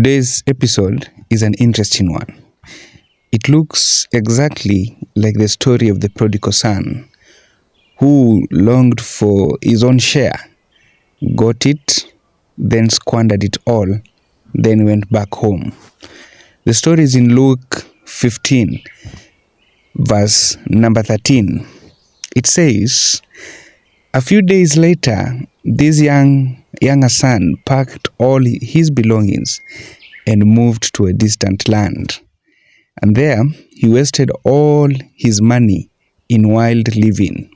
Today's episode is an interesting one. It looks exactly like the story of the prodigal son who longed for his own share, got it, then squandered it all, then went back home. The story is in Luke 15, verse number 13. It says, "A few days later, this younger son packed all his belongings and moved to a distant land. And there he wasted all his money in wild living.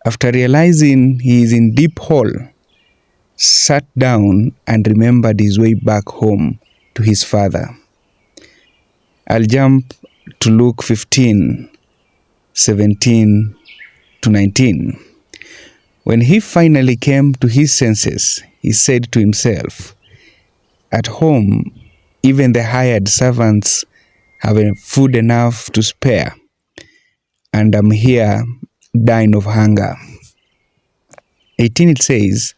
After realizing he is in deep hole, sat down and remembered his way back home to his father." I'll jump to Luke 15, 17 to 19. "When he finally came to his senses, he said to himself, 'At home, even the hired servants have food enough to spare, and I'm here dying of hunger.' 18 it says,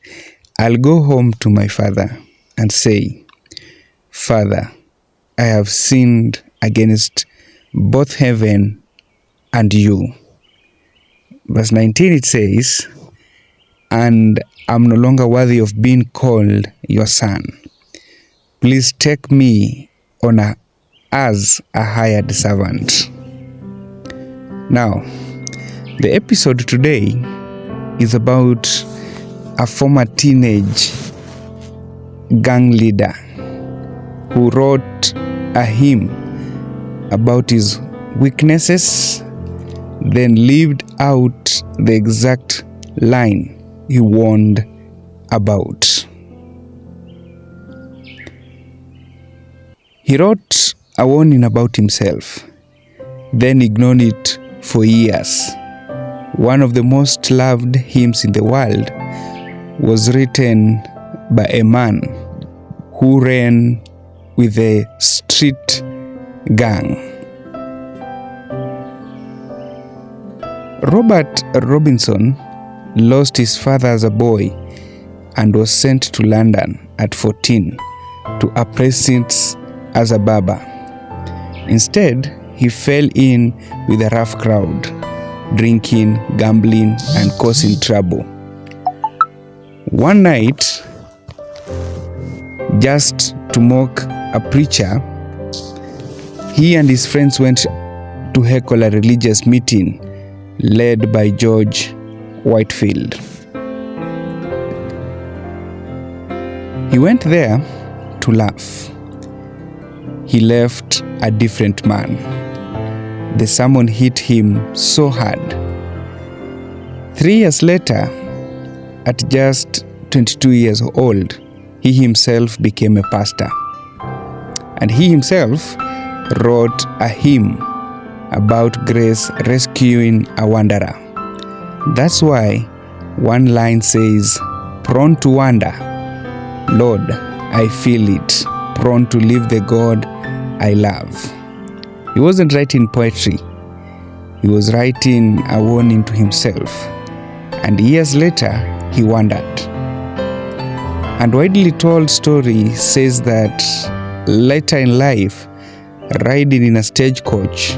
'I'll go home to my father and say, Father, I have sinned against both heaven and you.' Verse 19 it says, 'And I'm no longer worthy of being called your son. Please take me on as a hired servant.'" Now, the episode today is about a former teenage gang leader who wrote a hymn about his weaknesses, then lived out the exact line he warned about. He wrote a warning about himself, then ignored it for years. One of the most loved hymns in the world was written by a man who ran with a street gang. Robert Robinson lost his father as a boy and was sent to London at 14 to apprentice as a barber. Instead, he fell in with a rough crowd, drinking, gambling, and causing trouble. One night, just to mock a preacher, he and his friends went to heckle a religious meeting led by George Whitefield. He went there to laugh. He left a different man. The sermon hit him so hard. 3 years later, at just 22 years old, he himself became a pastor. And he himself wrote a hymn about grace rescuing a wanderer. That's why one line says, "Prone to wander, Lord, I feel it, prone to leave the God I love." He wasn't writing poetry. He was writing a warning to himself. And years later, he wandered. And widely told story says that later in life, riding in a stagecoach,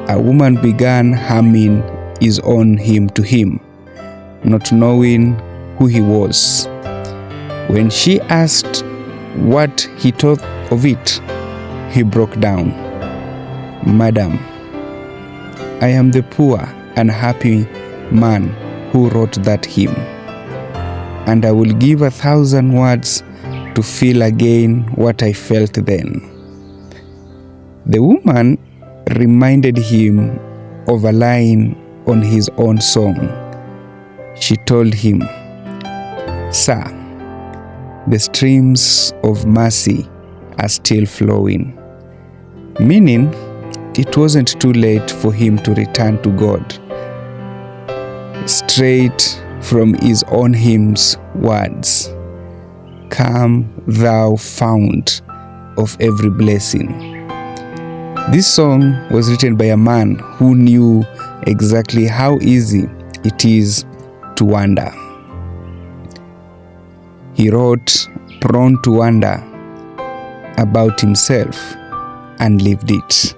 a woman began humming his own hymn to him, not knowing who he was. When she asked what he thought of it, he broke down. "Madam, I am the poor, unhappy man who wrote that hymn, and I will give 1,000 words to feel again what I felt then." The woman reminded him of a line on his own song. She told him, "Sir, the streams of mercy are still flowing," meaning it wasn't too late for him to return to God. Straight from his own hymn's words, "Come thou fount of every blessing." This song was written by a man who knew exactly how easy it is to wander. He wrote, "Prone to wander, about himself and lived it.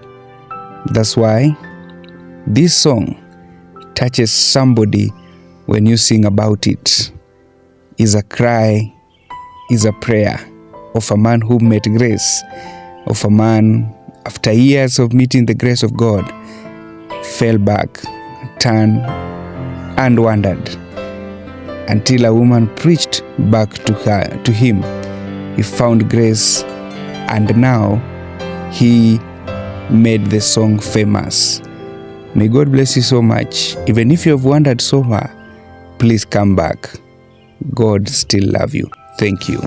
That's why this song touches somebody when you sing about it. Is a cry, is a prayer of a man who met grace, of a man after years of meeting the grace of God, fell back, turned, and wandered until a woman preached back to him. He found grace, and now he made the song famous. May God bless you so much. Even if you have wandered so far, please come back. God still love you. Thank you.